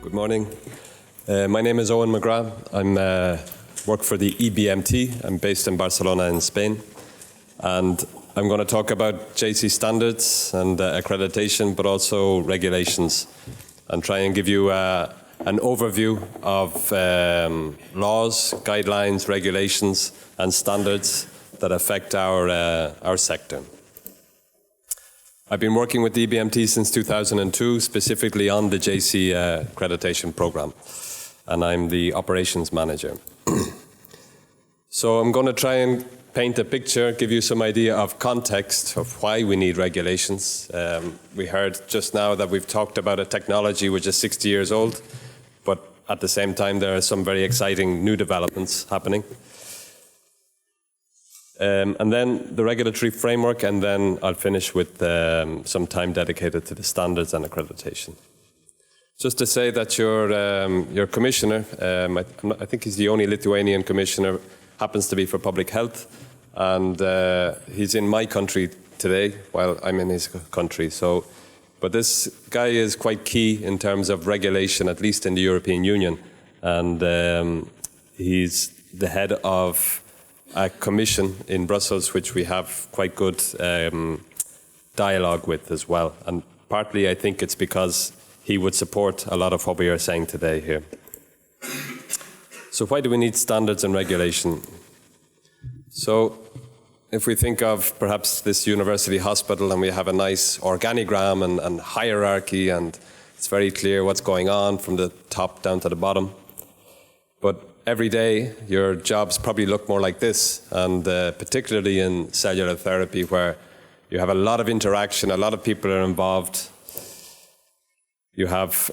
Good morning. My name is Eoin McGrath. I work for the EBMT. I'm based in Barcelona in Spain. And I'm going to talk about JACIE standards and accreditation, but also regulations, and try and give you an overview of laws, guidelines, regulations, and standards that affect our sector. I've been working with the EBMT since 2002, specifically on the JACIE accreditation program, and I'm the operations manager. So I'm going to try and paint a picture, give you some idea of context of why we need regulations. We heard just now that we've talked about a technology which is 60 years old, but at the same time there are some very exciting new developments happening. And then the regulatory framework, and then I'll finish with some time dedicated to the standards and accreditation. Just to say that your commissioner, I think he's the only Lithuanian commissioner, happens to be for public health, and he's in my country today while I'm in his country. But this guy is quite key in terms of regulation, at least in the European Union, and he's the head of a commission in Brussels, which we have quite good dialogue with as well. And partly I think it's because he would support a lot of what we are saying today here. So why do we need standards and regulation? So if we think of perhaps this university hospital, and we have a nice organigram and hierarchy, and it's very clear what's going on from the top down to the bottom. But every day, your jobs probably look more like this, and particularly in cellular therapy, where you have a lot of interaction, a lot of people are involved. You have,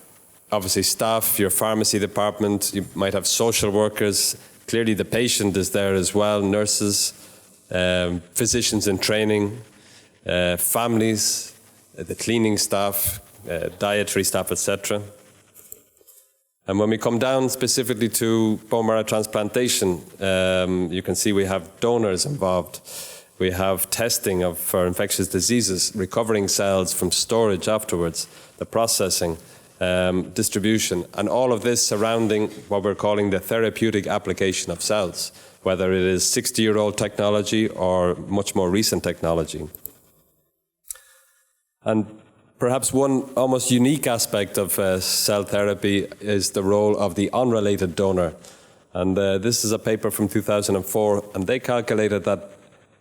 obviously, staff, your pharmacy department, you might have social workers. Clearly, the patient is there as well, nurses, physicians in training, families, the cleaning staff, dietary staff, etc. And when we come down specifically to bone marrow transplantation, you can see we have donors involved. We have testing for infectious diseases, recovering cells from storage afterwards, the processing, distribution, and all of this surrounding what we're calling the therapeutic application of cells, whether it is 60-year-old technology or much more recent technology. And perhaps one almost unique aspect of cell therapy is the role of the unrelated donor. And this is a paper from 2004, and they calculated that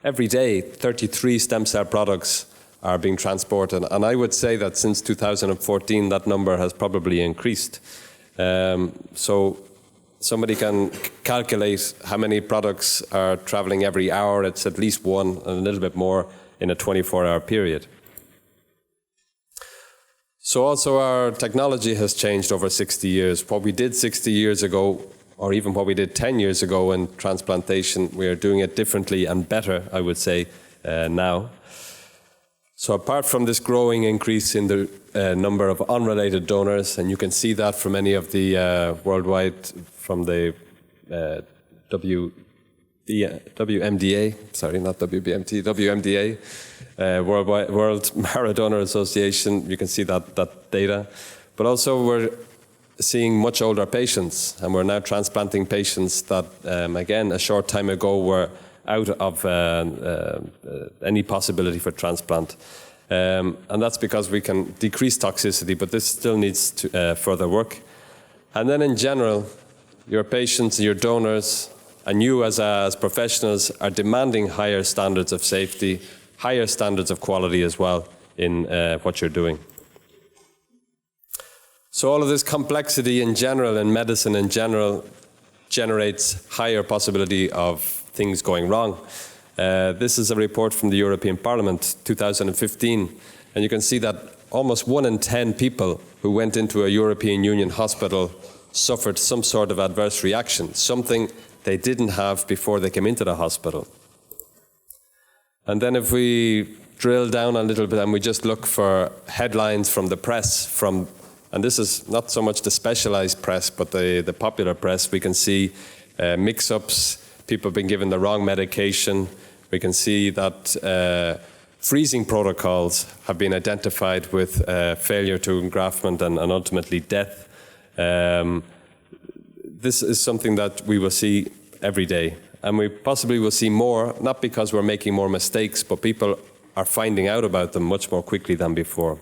every day 33 stem cell products are being transported. And I would say that since 2014, that number has probably increased. So somebody can calculate how many products are traveling every hour. It's at least one, and a little bit more in a 24-hour period. So also our technology has changed over 60 years. What we did 60 years ago, or even what we did 10 years ago in transplantation, we are doing it differently and better, I would say, now. So apart from this growing increase in the number of unrelated donors, and you can see that from any of the worldwide, from the WMDA, sorry, not WBMT, WMDA, World Marrow Donor Association, you can see that data. But also we're seeing much older patients, and we're now transplanting patients that, again, a short time ago were out of any possibility for transplant. And that's because we can decrease toxicity, but this still needs to, further work. And then in general, your patients, your donors, and you as professionals are demanding higher standards of safety, higher standards of quality as well in what you're doing. So all of this complexity in general, in medicine in general, generates higher possibility of things going wrong. This is a report from the European Parliament, 2015, and you can see that almost 1 in 10 people who went into a European Union hospital suffered some sort of adverse reaction, something they didn't have before they came into the hospital. And then if we drill down a little bit and we just look for headlines from the press, and this is not so much the specialized press, but the popular press, we can see mix-ups, people have been given the wrong medication. We can see that freezing protocols have been identified with failure to engraftment and ultimately death. This is something that we will see every day. And we possibly will see more, not because we're making more mistakes, but people are finding out about them much more quickly than before.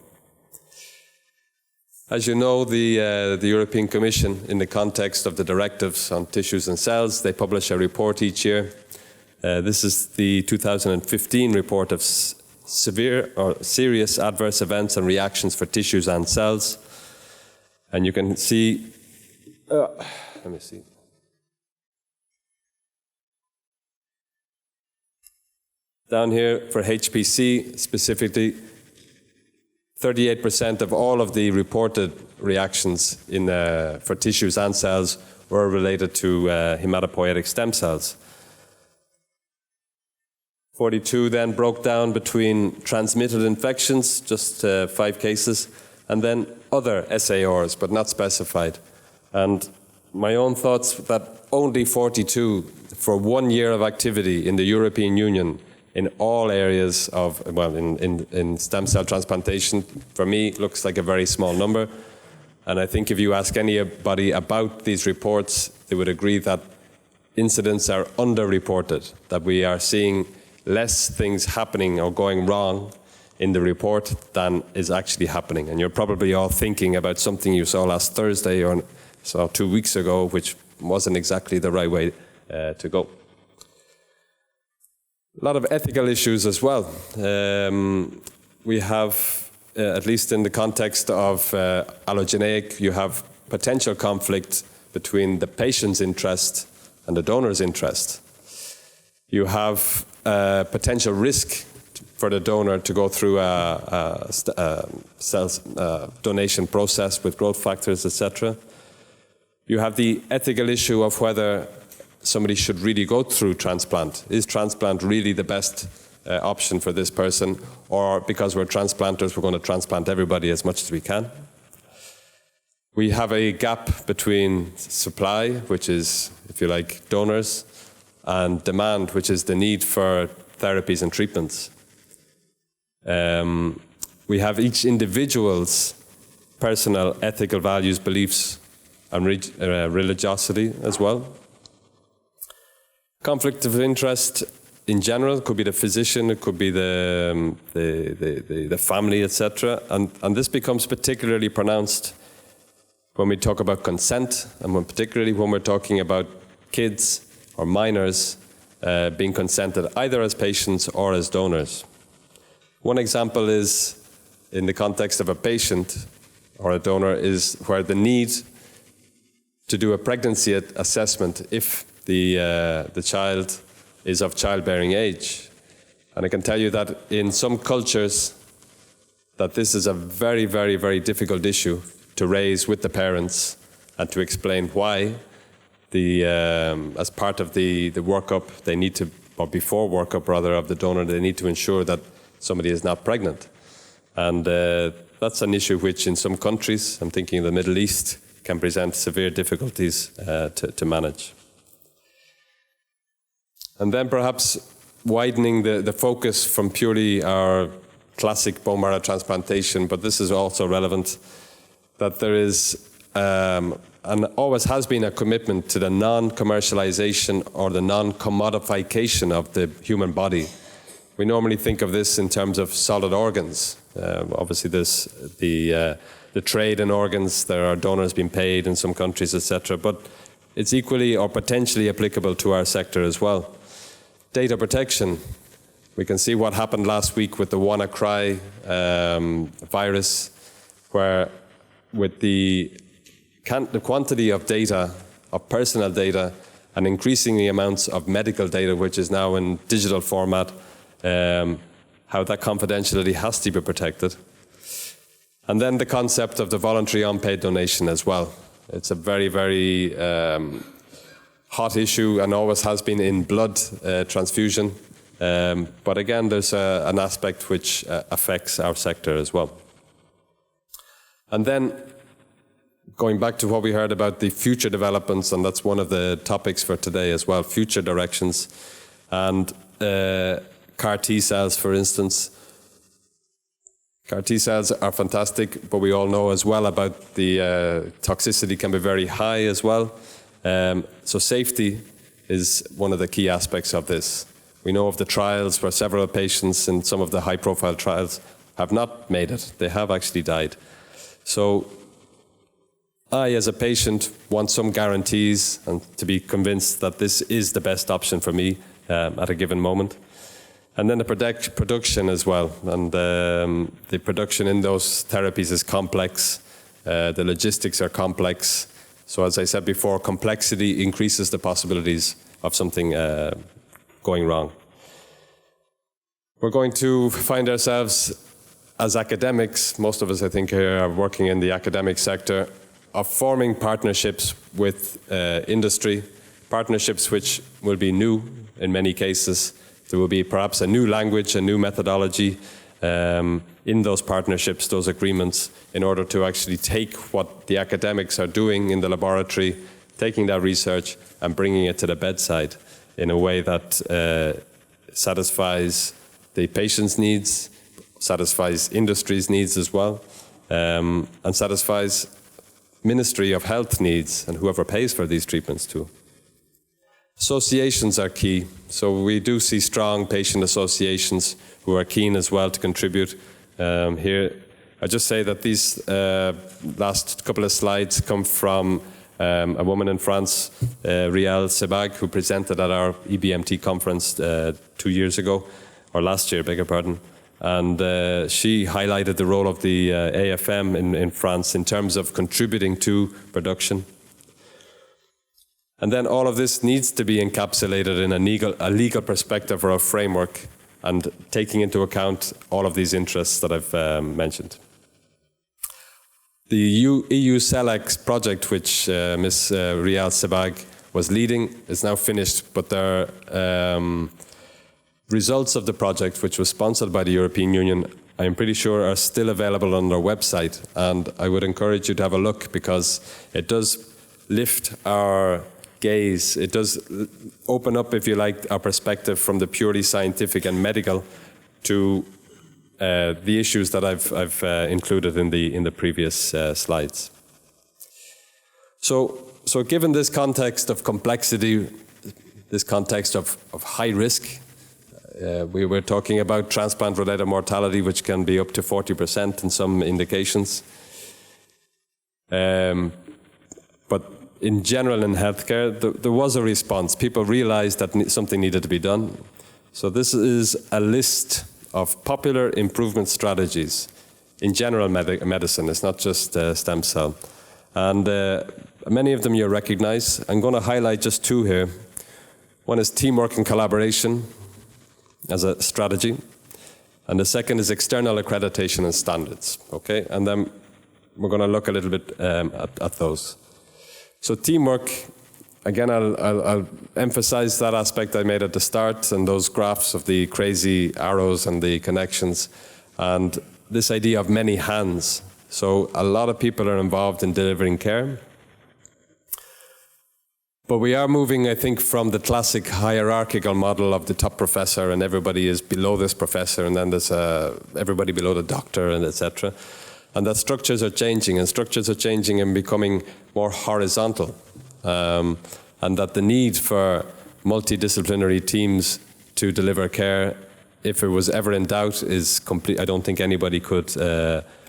As you know, the European Commission, in the context of the directives on tissues and cells, they publish a report each year. This is the 2015 report of severe or serious adverse events and reactions for tissues and cells. And you can see, let me see. Down here for HPC specifically, 38% of all of the reported reactions for tissues and cells were related to hematopoietic stem cells. 42 then broke down between transmitted infections, just 5 cases, and then other SARs, but not specified. And my own thoughts that only 42 for 1 year of activity in the European Union in all areas of, well, in stem cell transplantation, for me, looks like a very small number. And I think if you ask anybody about these reports, they would agree that incidents are underreported, that we are seeing less things happening or going wrong in the report than is actually happening. And you're probably all thinking about something you saw last Thursday or saw 2 weeks ago, which wasn't exactly the right way to go. A lot of ethical issues as well. We have, at least in the context of allogeneic, you have potential conflict between the patient's interest and the donor's interest. You have potential risk for the donor to go through a donation process with growth factors, etc. You have the ethical issue of whether somebody should really go through transplant. Is transplant really the best option for this person? Or because we're transplanters, we're going to transplant everybody as much as we can? We have a gap between supply, which is, if you like, donors, and demand, which is the need for therapies and treatments. We have each individual's personal ethical values, beliefs, and religiosity as well. Conflict of interest in general, it could be the physician, it could be the family, etc. And this becomes particularly pronounced when we talk about consent, and particularly when we're talking about kids or minors being consented either as patients or as donors. One example is in the context of a patient or a donor is where the need to do a pregnancy assessment if the child is of childbearing age. And I can tell you that in some cultures that this is a very, very, very difficult issue to raise with the parents and to explain why as part of the workup they need to, or before workup rather, of the donor, they need to ensure that somebody is not pregnant. And that's an issue which in some countries, I'm thinking of the Middle East, can present severe difficulties to manage. And then perhaps widening the focus from purely our classic bone marrow transplantation, but this is also relevant, that there is and always has been a commitment to the non-commercialization or the non-commodification of the human body. We normally think of this in terms of solid organs. Obviously there's the trade in organs, there are donors being paid in some countries, etc. But it's equally or potentially applicable to our sector as well. Data protection. We can see what happened last week with the WannaCry virus, where with the quantity of data, of personal data, and increasingly amounts of medical data, which is now in digital format, how that confidentiality has to be protected. And then the concept of the voluntary unpaid donation as well. It's a very, very hot issue and always has been in blood transfusion. But again, there's an aspect which affects our sector as well. And then going back to what we heard about the future developments, and that's one of the topics for today as well, future directions. And CAR T cells, for instance, CAR T cells are fantastic, but we all know as well about the toxicity can be very high as well. So safety is one of the key aspects of this. We know of the trials where several patients in some of the high-profile trials have not made it. They have actually died. So I, as a patient, want some guarantees and to be convinced that this is the best option for me at a given moment. And then the production as well. And the production in those therapies is complex. The logistics are complex. So as I said before, complexity increases the possibilities of something going wrong. We're going to find ourselves as academics, most of us I think here are working in the academic sector, of forming partnerships with industry, partnerships which will be new in many cases. There will be perhaps a new language, a new methodology in those partnerships, those agreements, in order to actually take what the academics are doing in the laboratory, taking that research and bringing it to the bedside in a way that satisfies the patient's needs, satisfies industry's needs as well, and satisfies Ministry of Health needs and whoever pays for these treatments too. Associations are key. So we do see strong patient associations who are keen as well to contribute. Here, I just say that these last couple of slides come from a woman in France, Rial Sebag, who presented at our EBMT conference 2 years ago, or last year, beg your pardon. And she highlighted the role of the AFM in France in terms of contributing to production. And then all of this needs to be encapsulated in a legal perspective or a framework, and taking into account all of these interests that I've mentioned. The EU CELEX project, which Ms. Rial Sebag was leading, is now finished, but there are results of the project, which was sponsored by the European Union, I'm pretty sure are still available on their website, and I would encourage you to have a look, because it does lift our gaze. It does open up, if you like, our perspective from the purely scientific and medical to the issues that I've included in the previous slides. So given this context of complexity, this context of high risk, we were talking about transplant-related mortality, which can be up to 40% in some indications. But in general, in healthcare, there was a response. People realized that something needed to be done. So this is a list of popular improvement strategies in general medicine. It's not just stem cell. And many of them you recognize. I'm going to highlight just two here. One is teamwork and collaboration as a strategy. And the second is external accreditation and standards. Okay? And then we're going to look a little bit at those. So teamwork, again, I'll emphasize that aspect I made at the start and those graphs of the crazy arrows and the connections and this idea of many hands. So a lot of people are involved in delivering care. But we are moving, I think, from the classic hierarchical model of the top professor and everybody is below this professor and then there's everybody below the doctor and etc. And that structures are changing, and becoming more horizontal. And that the need for multidisciplinary teams to deliver care, if it was ever in doubt, is complete. I don't think anybody could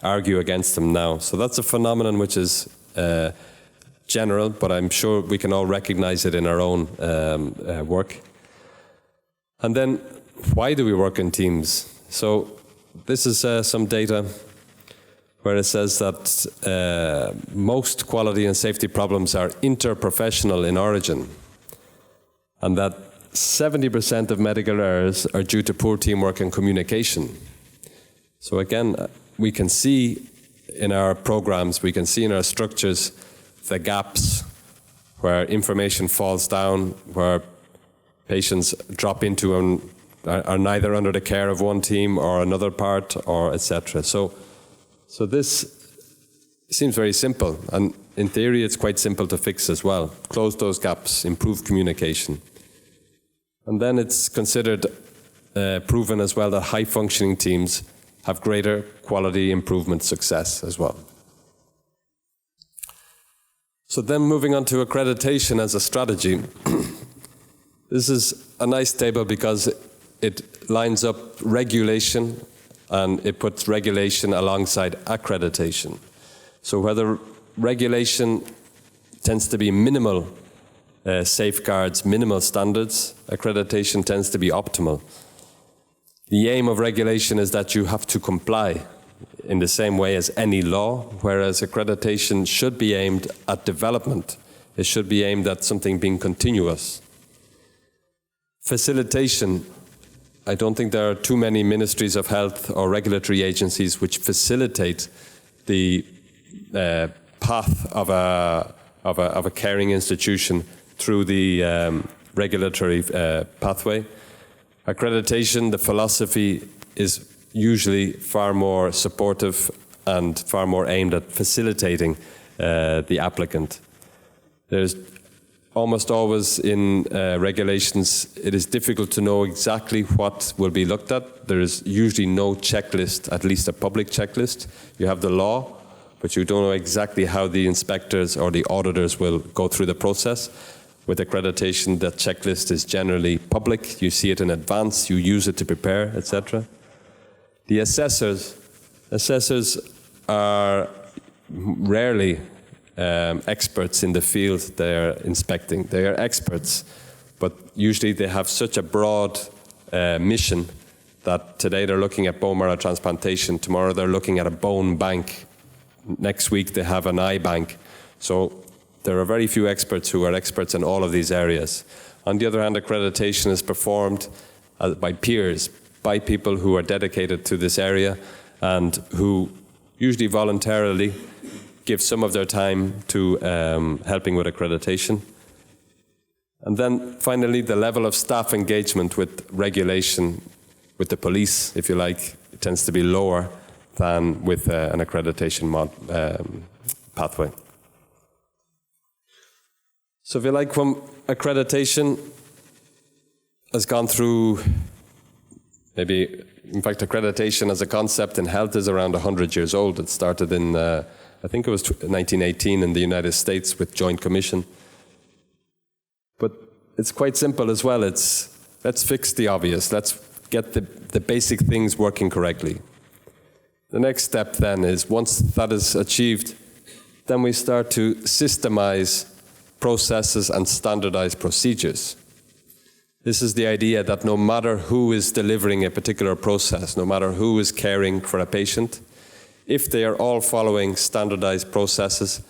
argue against them now. So that's a phenomenon which is general, but I'm sure we can all recognize it in our own work. And then, why do we work in teams? So this is some data where it says that most quality and safety problems are interprofessional in origin, and that 70% of medical errors are due to poor teamwork and communication. So again, we can see in our programs, we can see in our structures the gaps where information falls down, where patients drop into and are neither under the care of one team or another part, or etc. So this seems very simple, and in theory it's quite simple to fix as well. Close those gaps, improve communication. And then it's considered proven as well that high-functioning teams have greater quality improvement success as well. So then moving on to accreditation as a strategy. This is a nice table because it lines up regulation and it puts regulation alongside accreditation. So whether regulation tends to be minimal safeguards, minimal standards, accreditation tends to be optimal. The aim of regulation is that you have to comply in the same way as any law, whereas accreditation should be aimed at development. It should be aimed at something being continuous. Facilitation. I don't think there are too many ministries of health or regulatory agencies which facilitate the path of a caring institution through the regulatory pathway. Accreditation, the philosophy is usually far more supportive and far more aimed at facilitating the applicant. There's almost always in regulations, it is difficult to know exactly what will be looked at. There is usually no checklist, at least a public checklist. You have the law, but you don't know exactly how the inspectors or the auditors will go through the process. With accreditation, that checklist is generally public. You see it in advance, you use it to prepare, etc. The assessors are rarely experts in the field they're inspecting. They are experts, but usually they have such a broad mission that today they're looking at bone marrow transplantation, tomorrow they're looking at a bone bank, next week they have an eye bank. So there are very few experts who are experts in all of these areas. On the other hand, accreditation is performed by peers, by people who are dedicated to this area and who usually voluntarily give some of their time to helping with accreditation. And then finally, the level of staff engagement with regulation, with the police, if you like, it tends to be lower than with an accreditation pathway. So if you like, when accreditation has gone through maybe, in fact, accreditation as a concept in health is around 100 years old. It started in, I think it was 1918 in the United States with Joint Commission. But it's quite simple as well. It's, let's fix the obvious. Let's get the basic things working correctly. The next step then is, once that is achieved, then we start to systemize processes and standardize procedures. This is the idea that no matter who is delivering a particular process, no matter who is caring for a patient, if they are all following standardized processes,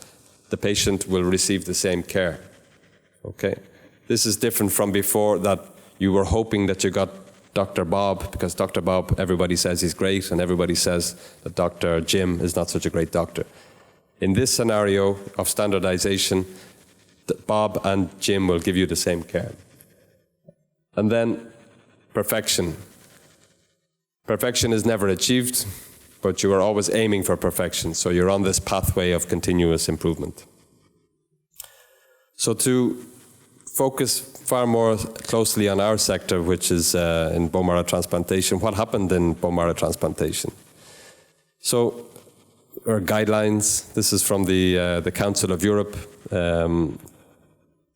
the patient will receive the same care. Okay? This is different from before, that you were hoping that you got Dr. Bob, because Dr. Bob, everybody says he's great, and everybody says that Dr. Jim is not such a great doctor. In this scenario of standardization, Bob and Jim will give you the same care. And then perfection. Perfection is never achieved, but you are always aiming for perfection. So you're on this pathway of continuous improvement. So to focus far more closely on our sector, which is in bone marrow transplantation, what happened in bone marrow transplantation? So there are guidelines. This is from the Council of Europe.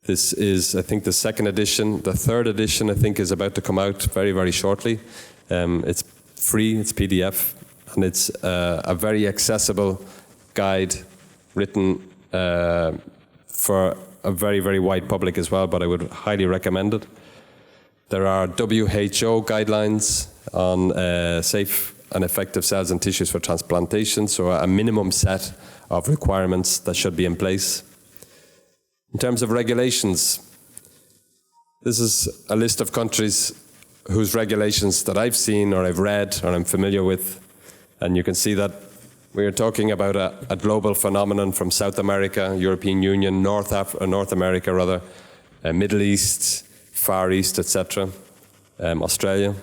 This is, I think, the second edition. The third edition, I think, is about to come out very, very shortly. It's free, it's PDF, and it's a very accessible guide written for a very, very wide public as well, but I would highly recommend it. There are WHO guidelines on safe and effective cells and tissues for transplantation, so a minimum set of requirements that should be in place. In terms of regulations, this is a list of countries whose regulations that I've seen or I've read or I'm familiar with, and you can see that we are talking about a global phenomenon from South America, European Union, North America rather, Middle East, Far East, etc., Australia.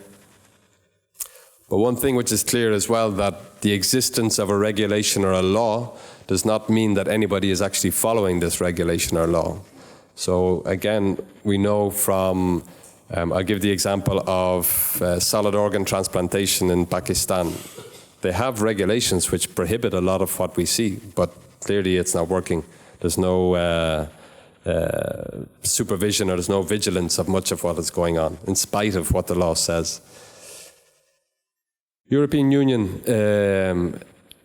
But one thing which is clear as well, that the existence of a regulation or a law does not mean that anybody is actually following this regulation or law. So again, we know from, I'll give the example of solid organ transplantation in Pakistan. they have regulations which prohibit a lot of what we see, but clearly it's not working. There's no supervision, or there's no vigilance of much of what is going on, in spite of what the law says. European Union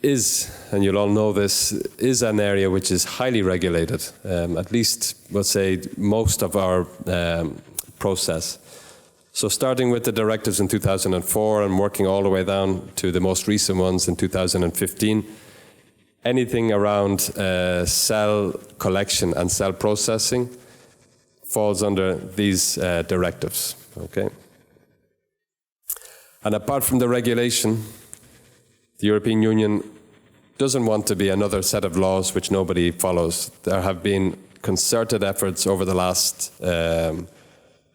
is, and you'll all know this, is an area which is highly regulated, at least, we'll say, most of our process. So starting with the directives in 2004 and working all the way down to the most recent ones in 2015, anything around cell collection and cell processing falls under these directives, okay? And apart from the regulation, the European Union doesn't want to be another set of laws which nobody follows. There have been concerted efforts over the last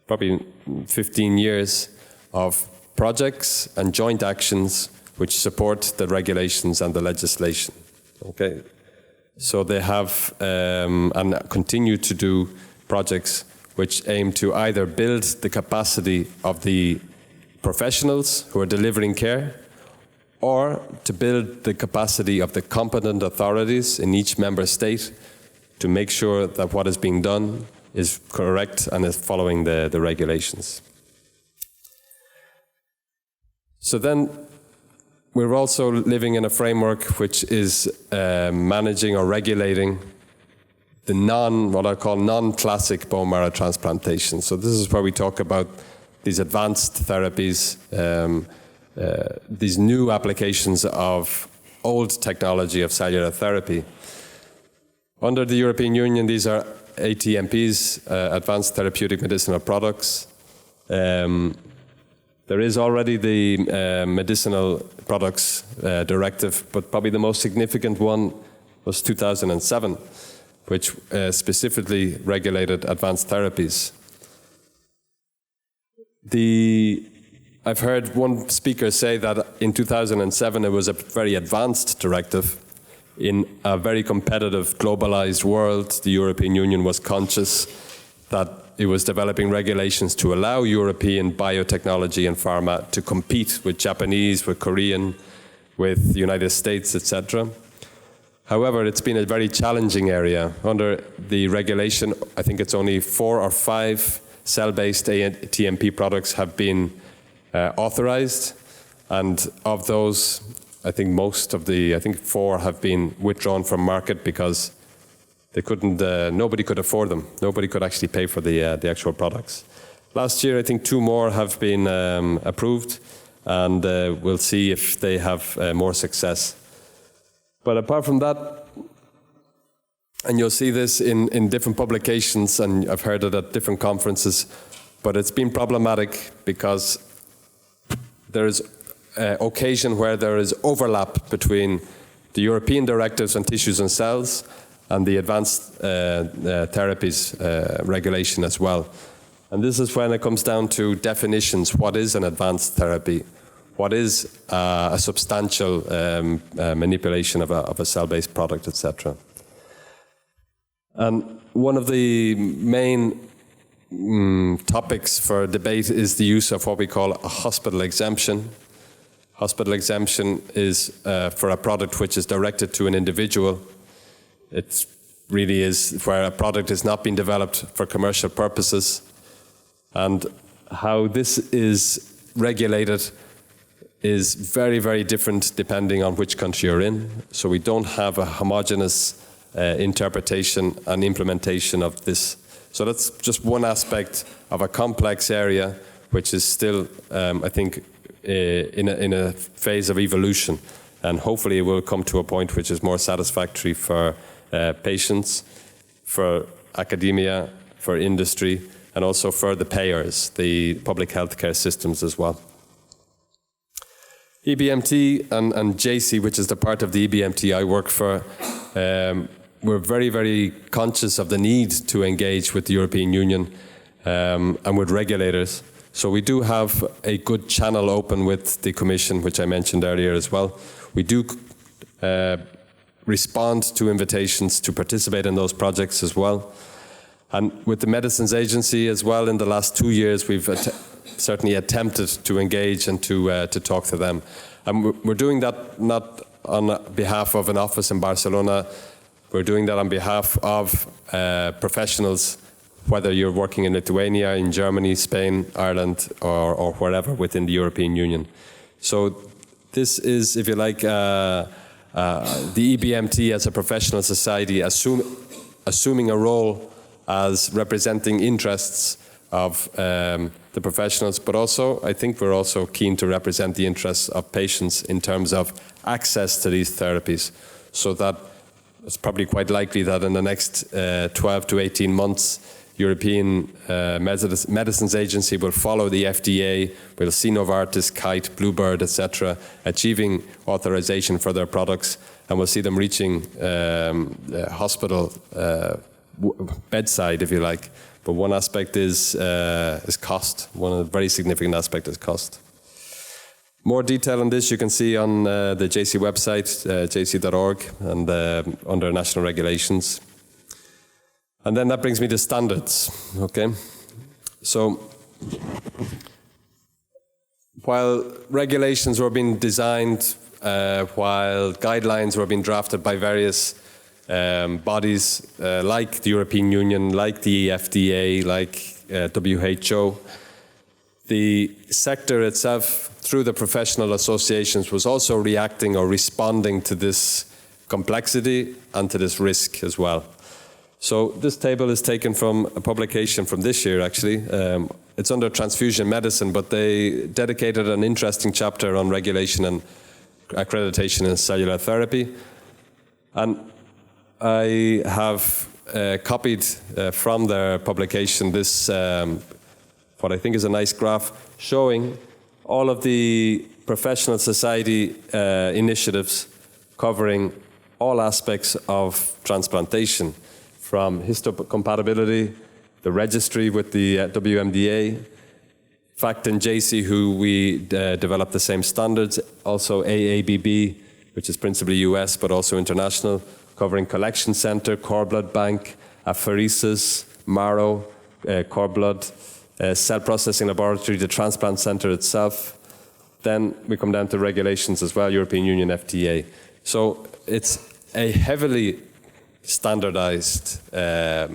probably 15 years of projects and joint actions which support the regulations and the legislation. Okay, so they have and continue to do projects which aim to either build the capacity of the professionals who are delivering care, or to build the capacity of the competent authorities in each member state to make sure that what is being done is correct and is following the regulations. So then we're also living in a framework which is managing or regulating the what I call non-classic bone marrow transplantation. So this is where we talk about these advanced therapies, these new applications of old technology of cellular therapy. Under the European Union, these are ATMPs, Advanced Therapeutic Medicinal Products. There is already the Medicinal Products Directive, but probably the most significant one was 2007, which specifically regulated advanced therapies. I've heard one speaker say that in 2007 it was a very advanced directive. In a very competitive, globalized world, the European Union was conscious that it was developing regulations to allow European biotechnology and pharma to compete with Japanese, with Korean, with the United States, etc. However, it's been a very challenging area. Under the regulation, I think it's only 4 or 5 cell-based ATMP products have been authorized, and of those, I think most of I think 4 have been withdrawn from market because they couldn't, nobody could afford them. Nobody could actually pay for the actual products. Last year, I think 2 more have been approved, and we'll see if they have more success. But apart from that, and you'll see this in different publications, and I've heard it at different conferences, but it's been problematic because there is occasion where there is overlap between the European directives on tissues and cells and the advanced therapies regulation as well. And this is when it comes down to definitions. What is an advanced therapy? What is a substantial manipulation of a cell-based product, etc.? And one of the main topics for debate is the use of what we call a hospital exemption. Hospital exemption is for a product which is directed to an individual. It really is where a product is not being developed for commercial purposes. And how this is regulated is very, very different depending on which country you're in. So we don't have a homogeneous interpretation and implementation of this. So that's just one aspect of a complex area which is still, I think, in a phase of evolution. And hopefully it will come to a point which is more satisfactory for patients, for academia, for industry, and also for the payers, the public healthcare systems as well. EBMT and JACIE, which is the part of the EBMT I work for, we're very, very conscious of the need to engage with the European Union and with regulators. So we do have a good channel open with the Commission, which I mentioned earlier as well. We do respond to invitations to participate in those projects as well. And with the Medicines Agency as well, in the last 2 years, we've certainly attempted to engage and to talk to them. And we're doing that not on behalf of an office in Barcelona. We're doing that on behalf of professionals, whether you're working in Lithuania, in Germany, Spain, Ireland, or wherever within the European Union. So this is, if you like, the EBMT as a professional society assuming a role as representing interests of the professionals, but also I think we're also keen to represent the interests of patients in terms of access to these therapies. So that it's probably quite likely that in the next 12 to 18 months, European Medicines Agency will follow the FDA. We'll see Novartis, Kite, Bluebird, etc., achieving authorization for their products, and we'll see them reaching hospital bedside, if you like. But one aspect is cost. One very significant aspect is cost. More detail on this you can see on the JACIE website, jacie.org, and under national regulations. And then that brings me to standards, okay? So while regulations were being designed, while guidelines were being drafted by various bodies like the European Union, like the FDA, like WHO, the sector itself, through the professional associations, was also reacting or responding to this complexity and to this risk as well. So this table is taken from a publication from this year, actually. It's under transfusion medicine, but they dedicated an interesting chapter on regulation and accreditation in cellular therapy. And I have copied from their publication this, what I think is a nice graph, showing all of the professional society initiatives covering all aspects of transplantation, from histocompatibility, the registry with the WMDA, FACT and JACIE, who we developed the same standards, also AABB, which is principally US, but also international, covering collection center, cord blood bank, apheresis, marrow, cord blood, cell processing laboratory, the transplant center itself. Then we come down to regulations as well, European Union, FDA. So it's a heavily standardized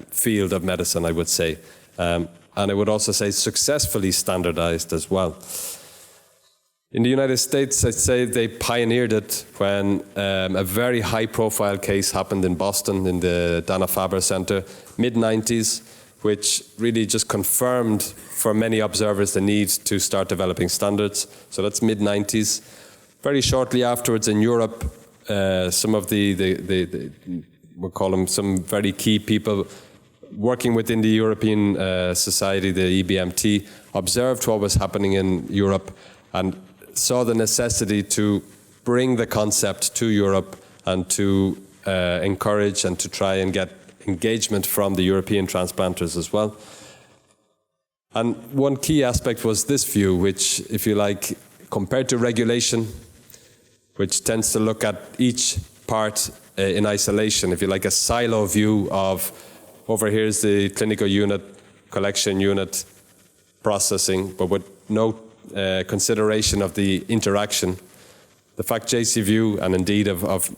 field of medicine, I would say. And I would also say successfully standardized as well. In the United States, I'd say they pioneered it when a very high-profile case happened in Boston in the Dana-Farber Center, mid-90s, which really just confirmed for many observers the need to start developing standards. So that's mid-90s. Very shortly afterwards in Europe, some of we'll call them some very key people working within the European society, the EBMT, observed what was happening in Europe and saw the necessity to bring the concept to Europe and to encourage and to try and get engagement from the European transplanters as well. And one key aspect was this view, which, if you like, compared to regulation, which tends to look at each part in isolation, if you like, a silo view of, over here is the clinical unit, collection unit, processing, but with no consideration of the interaction. The FACT JACIE view, and indeed of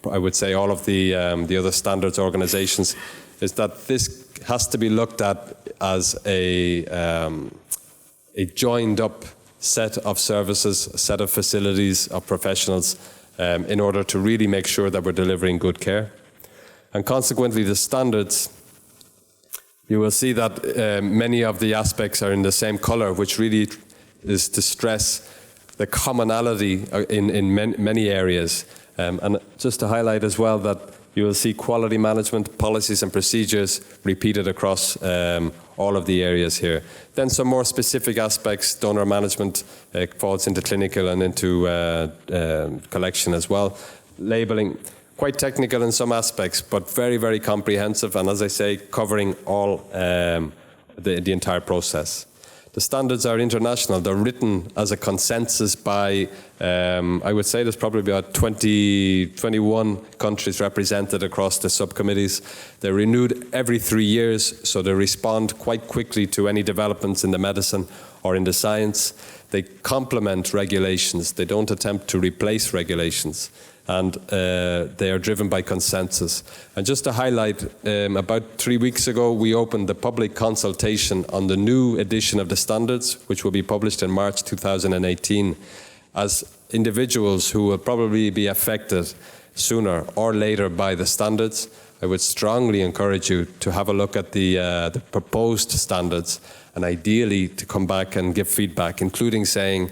I would say all of the other standards organizations, is that this has to be looked at as a joined up set of services, a set of facilities, of professionals, in order to really make sure that we're delivering good care. And consequently, the standards, you will see that many of the aspects are in the same color, which really is to stress the commonality in many areas. And just to highlight as well that you will see quality management, policies and procedures repeated across all of the areas here. Then some more specific aspects, donor management falls into clinical and into collection as well. Labeling, quite technical in some aspects, but very, very comprehensive, and as I say, covering all the entire process. The standards are international. They're written as a consensus by, I would say there's probably about 21 countries represented across the subcommittees. They're renewed every 3 years, so they respond quite quickly to any developments in the medicine or in the science. They complement regulations. They don't attempt to replace regulations. And they are driven by consensus. And just to highlight, about 3 weeks ago, we opened the public consultation on the new edition of the standards, which will be published in March 2018. As individuals who will probably be affected sooner or later by the standards, I would strongly encourage you to have a look at the proposed standards, and ideally to come back and give feedback, including saying,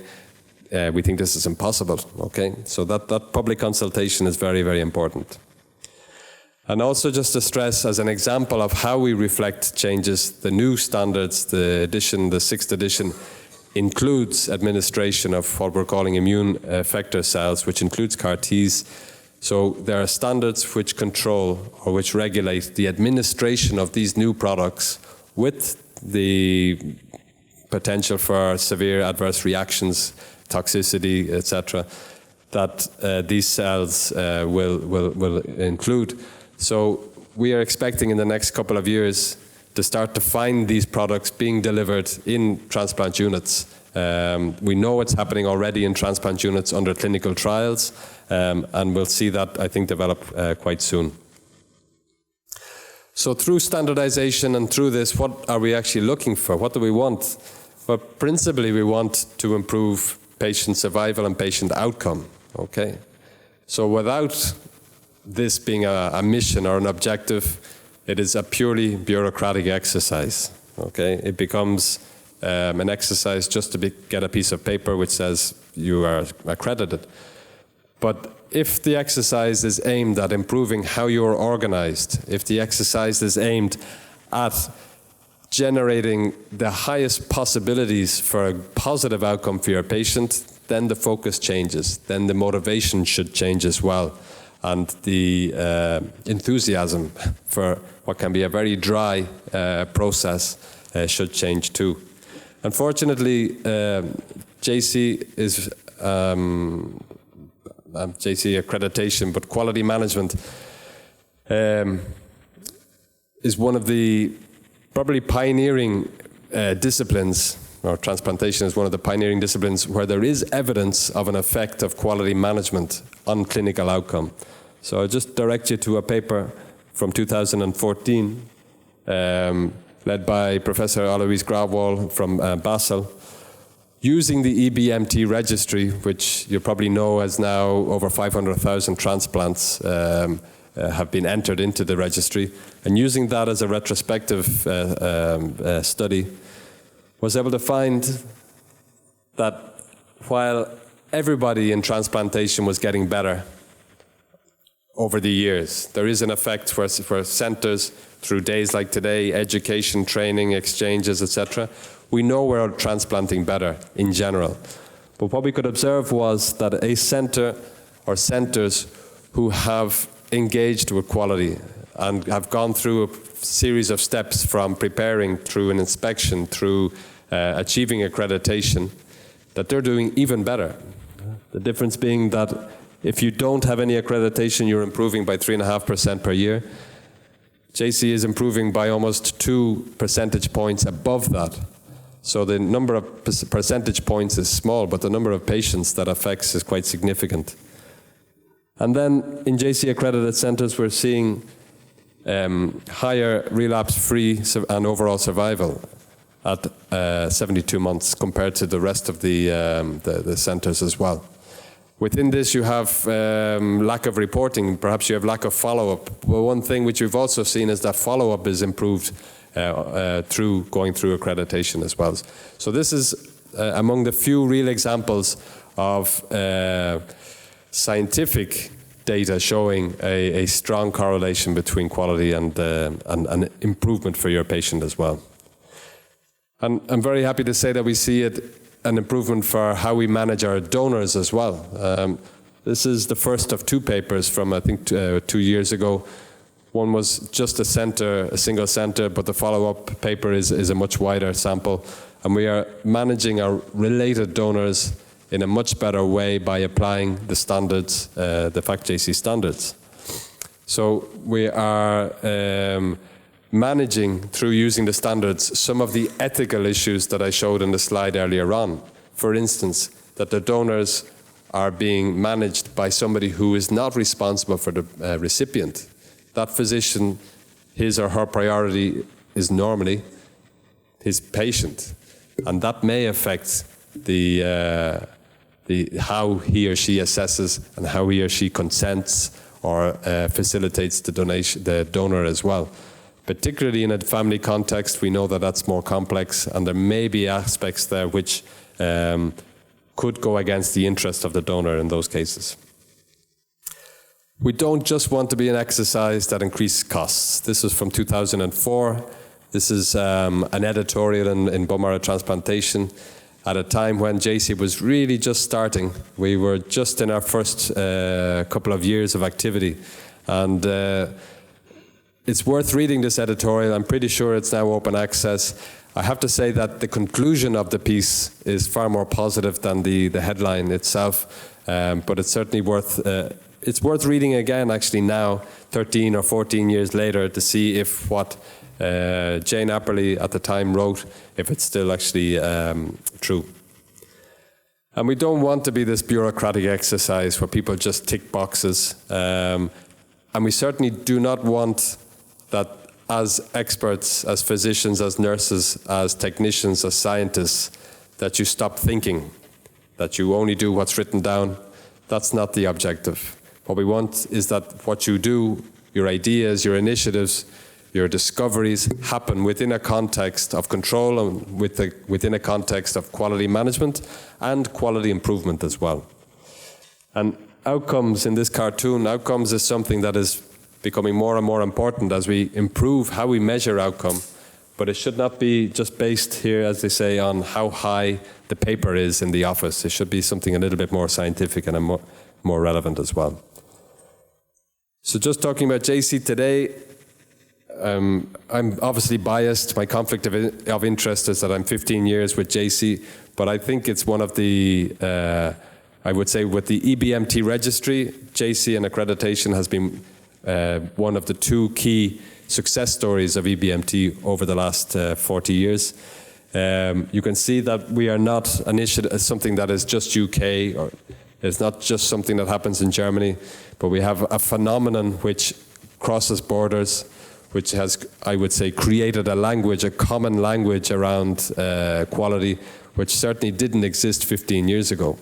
we think this is impossible, okay? So that public consultation is very, very important. And also just to stress, as an example of how we reflect changes, the new standards, the 6th edition, includes administration of what we're calling immune effector cells, which includes CAR-Ts. So there are standards which control or which regulate the administration of these new products with the potential for severe adverse reactions, toxicity, etc., that these cells will include. So we are expecting in the next couple of years to start to find these products being delivered in transplant units. We know it's happening already in transplant units under clinical trials, and we'll see that, I think, develop quite soon. So through standardization and through this, what are we actually looking for? What do we want? Well, principally, we want to improve patient survival and patient outcome, okay? So without this being a mission or an objective, it is a purely bureaucratic exercise, okay? It becomes an exercise just to get a piece of paper which says you are accredited. But if the exercise is aimed at improving how you are organized, if the exercise is aimed at generating the highest possibilities for a positive outcome for your patient, then the focus changes, then the motivation should change as well. And the enthusiasm for what can be a very dry process should change too. Unfortunately, JACIE is JACIE accreditation, but quality management is one of the probably pioneering disciplines, or transplantation is one of the pioneering disciplines where there is evidence of an effect of quality management on clinical outcome. So I'll just direct you to a paper from 2014 led by Professor Alois Grabwall from Basel, using the EBMT registry, which you probably know has now over 500,000 transplants have been entered into the registry, and using that as a retrospective study, was able to find that while everybody in transplantation was getting better over the years, there is an effect for centers through days like today, education, training, exchanges, etc. We know we're transplanting better in general. But what we could observe was that a center or centers who have engaged with quality and have gone through a series of steps from preparing through an inspection, through achieving accreditation, that they're doing even better. The difference being that if you don't have any accreditation, you're improving by 3.5% per year. JACIE is improving by almost 2 percentage points above that. So the number of percentage points is small, but the number of patients that affects is quite significant. And then in JACIE accredited centers, we're seeing higher relapse-free and overall survival at 72 months compared to the rest of the centers as well. Within this, you have lack of reporting, perhaps you have lack of follow-up. Well, one thing which we've also seen is that follow-up is improved through going through accreditation as well. So this is among the few real examples of scientific data showing a strong correlation between quality and improvement for your patient as well. And I'm very happy to say that we see an improvement for how we manage our donors as well. This is the first of 2 papers from, I think, 2 years ago. One was just a single center, but the follow-up paper is a much wider sample. And we are managing our related donors in a much better way by applying the standards, the FACT-JACIE standards. So we are managing, through using the standards, some of the ethical issues that I showed in the slide earlier on. for instance, that the donors are being managed by somebody who is not responsible for the recipient, that physician, his or her priority is normally his patient, and that may affect how he or she assesses and how he or she consents or facilitates the donor as well. Particularly in a family context, we know that that's more complex, and there may be aspects there which could go against the interest of the donor in those cases. We don't just want to be an exercise that increases costs. This is from 2004. This is an editorial in bone marrow transplantation at a time when JACIE was really just starting. We were just in our first couple of years of activity. And it's worth reading this editorial. I'm pretty sure it's now open access. I have to say that the conclusion of the piece is far more positive than the headline itself, but it's certainly it's worth reading again actually now, 13 or 14 years later, to see if what Jane Apperly at the time wrote, if it's still actually true. And we don't want to be this bureaucratic exercise where people just tick boxes, and we certainly do not want that as experts, as physicians, as nurses, as technicians, as scientists, that you stop thinking, that you only do what's written down. That's not the objective. What we want is that what you do, your ideas, your initiatives, your discoveries happen within a context of control and within a context of quality management and quality improvement as well. And outcomes in this cartoon, outcomes is something that is becoming more and more important as we improve how we measure outcome, but it should not be just based here, as they say, on how high the paper is in the office. It should be something a little bit more scientific and more relevant as well. So just talking about JACIE today, I'm obviously biased. My conflict of interest is that I'm 15 years with JACIE, but I think it's one of the, I would say with the EBMT registry, JACIE and accreditation has been one of the two key success stories of EBMT over the last 40 years. You can see that we are not something that is just UK, or it's not just something that happens in Germany, but we have a phenomenon which crosses borders, which has, I would say, created a language, a common language around quality, which certainly didn't exist 15 years ago.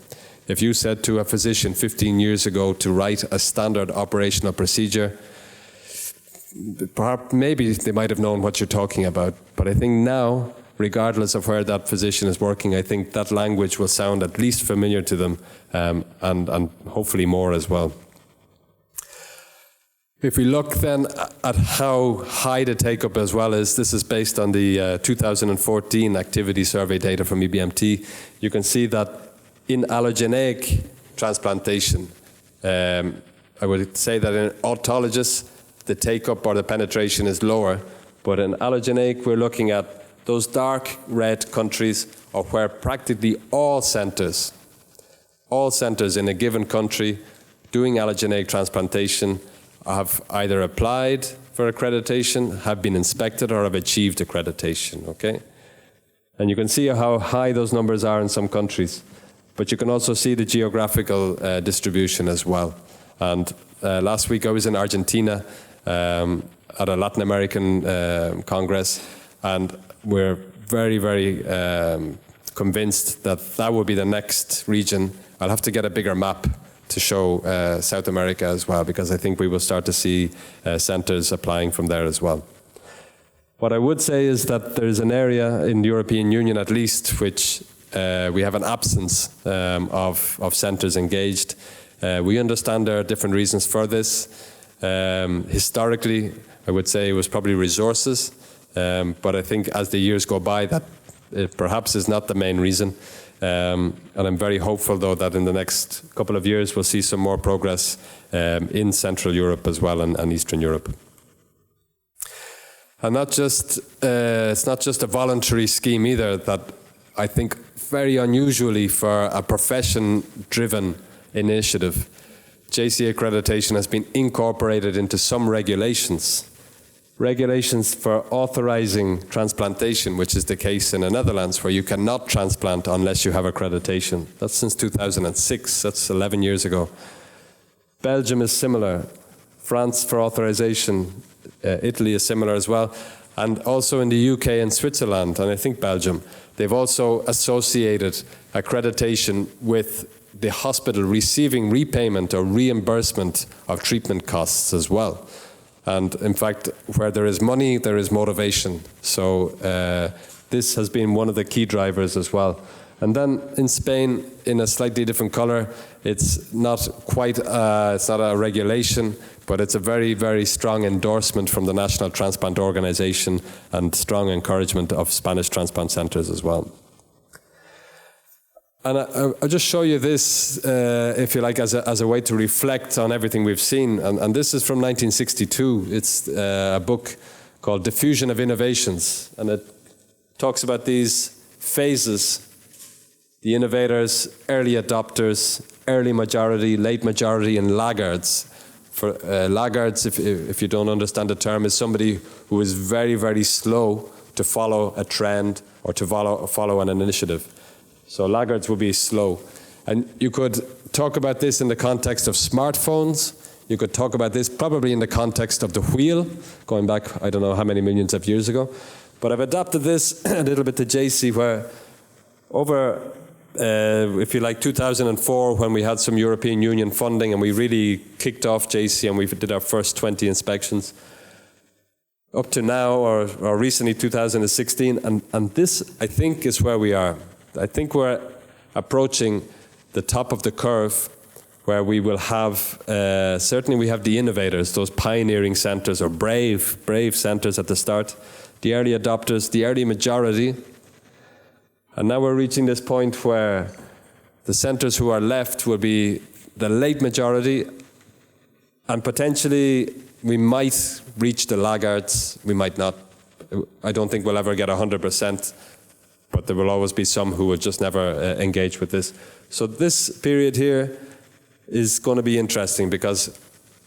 If you said to a physician 15 years ago to write a standard operational procedure, perhaps maybe they might have known what you're talking about. But I think now, regardless of where that physician is working, I think that language will sound at least familiar to them, and hopefully more as well. If we look then at how high the take-up as well is, this is based on the 2014 activity survey data from EBMT. You can see that in allogeneic transplantation, I would say that in autologous, the take-up or the penetration is lower, but in allogeneic, we're looking at those dark red countries of where practically all centers in a given country doing allogeneic transplantation have either applied for accreditation, have been inspected, or have achieved accreditation, okay? And you can see how high those numbers are in some countries. But you can also see the geographical distribution as well. And last week I was in Argentina at a Latin American Congress, and we're very, very convinced that that will be the next region. I'll have to get a bigger map to show South America as well, because I think we will start to see centers applying from there as well. What I would say is that there's an area in the European Union at least which we have an absence of centers engaged. We understand there are different reasons for this. Historically, I would say it was probably resources, but I think as the years go by, that it perhaps is not the main reason. And I'm very hopeful, though, that in the next couple of years we'll see some more progress in Central Europe as well, and Eastern Europe. And it's not just a voluntary scheme either, that I think very unusually for a profession-driven initiative, JACIE accreditation has been incorporated into some regulations. regulations for authorizing transplantation, which is the case in the Netherlands, where you cannot transplant unless you have accreditation. That's since 2006, that's 11 years ago. Belgium is similar. France for authorization, Italy is similar as well. And also in the UK and Switzerland, and I think Belgium, they've also associated accreditation with the hospital receiving repayment or reimbursement of treatment costs as well. And in fact, where there is money, there is motivation. So this has been one of the key drivers as well. And then in Spain, in a slightly different color, it's not quite, it's not a regulation, but it's a very, very strong endorsement from the National Transplant Organization and strong encouragement of Spanish transplant centers as well. And I'll just show you this, if you like, as a way to reflect on everything we've seen. And this is from 1962. It's a book called Diffusion of Innovations. And it talks about these phases: the innovators, early adopters, early majority, late majority, and laggards. For laggards, if you don't understand the term, is somebody who is very, very slow to follow a trend or to follow an initiative. So laggards will be slow. And you could talk about this in the context of smartphones. You could talk about this probably in the context of the wheel, going back, I don't know how many millions of years ago. But I've adapted this a little bit to JACIE, where over, if you like, 2004, when we had some European Union funding and we really kicked off JACIE and we did our first 20 inspections, up to now, or recently 2016, and this, I think, is where we are. I think we're approaching the top of the curve, where we will have, certainly we have the innovators, those pioneering centers, or brave centers at the start, the early adopters, the early majority. And now we're reaching this point where the centers who are left will be the late majority, and potentially we might reach the laggards, we might not. I don't think we'll ever get 100%. But there will always be some who will just never engage with this. So this period here is going to be interesting, because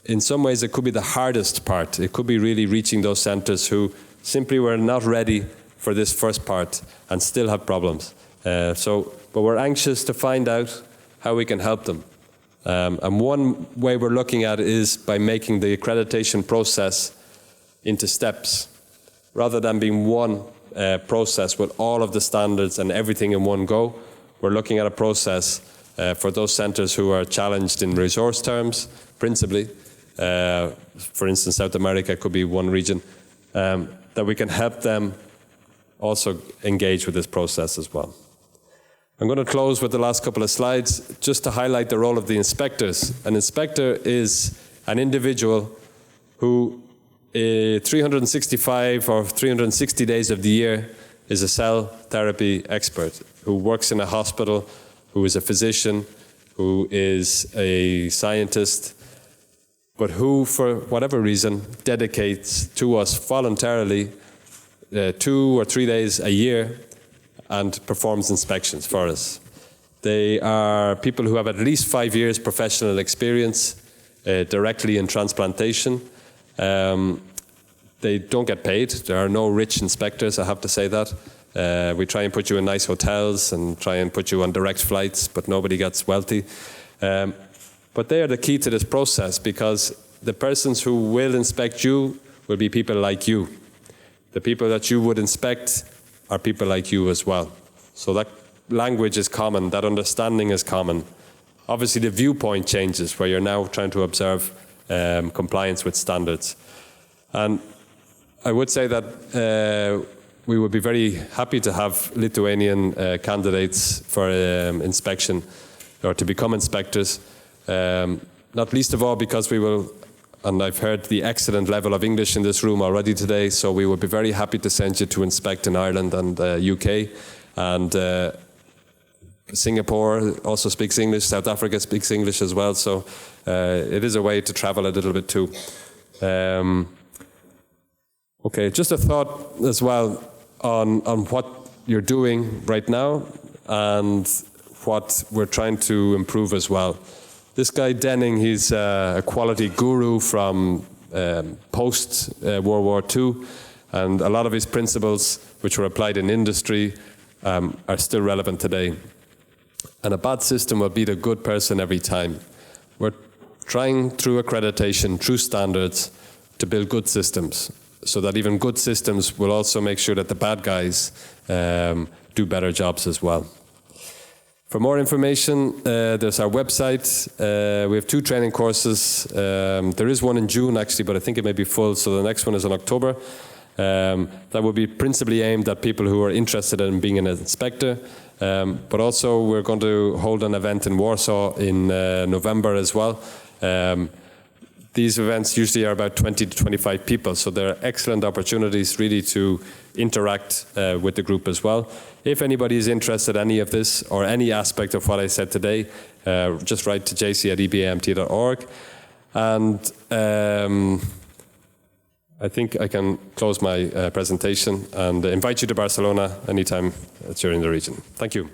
in some ways it could be the hardest part. It could be really reaching those centers who simply were not ready for this first part and still have problems. But we're anxious to find out how we can help them. And one way we're looking at it is by making the accreditation process into steps, rather than being one process with all of the standards and everything in one go. We're looking at a process for those centers who are challenged in resource terms, principally. For instance, South America could be one region, that we can help them also engage with this process as well. I'm going to close with the last couple of slides just to highlight the role of the inspectors. An inspector is an individual who 365 or 360 days of the year is a cell therapy expert who works in a hospital, who is a physician, who is a scientist, but who, for whatever reason, dedicates to us voluntarily 2 or 3 days a year and performs inspections for us. They are people who have at least 5 years professional experience directly in transplantation. They don't get paid. There are no rich inspectors, I have to say that. We try and put you in nice hotels and try and put you on direct flights, but nobody gets wealthy. But they are the key to this process, because the persons who will inspect you will be people like you. The people that you would inspect are people like you as well. So that language is common, that understanding is common. Obviously the viewpoint changes, where you're now trying to observe compliance with standards. And I would say that we would be very happy to have Lithuanian candidates for inspection, or to become inspectors, not least of all because we will, and I've heard the excellent level of English in this room already today, so we would be very happy to send you to inspect in Ireland and UK, and Singapore also speaks English, South Africa speaks English as well, so it is a way to travel a little bit too. Okay, just a thought as well on what you're doing right now and what we're trying to improve as well. This guy Denning, he's a quality guru from post-World War II, and a lot of his principles, which were applied in industry, are still relevant today. And a bad system will beat a good person every time. We're trying through accreditation, through standards, to build good systems, so that even good systems will also make sure that the bad guys do better jobs as well. For more information, there's our website. We have 2 training courses. There is one in June, actually, but I think it may be full, so the next one is in October. That will be principally aimed at people who are interested in being an inspector. But also, we're going to hold an event in Warsaw in November as well. These events usually are about 20 to 25 people, so they're excellent opportunities really to interact with the group as well. If anybody is interested in any of this or any aspect of what I said today, just write to JACIE@ebamt.org. And I think I can close my presentation and invite you to Barcelona anytime that you're in the region. Thank you.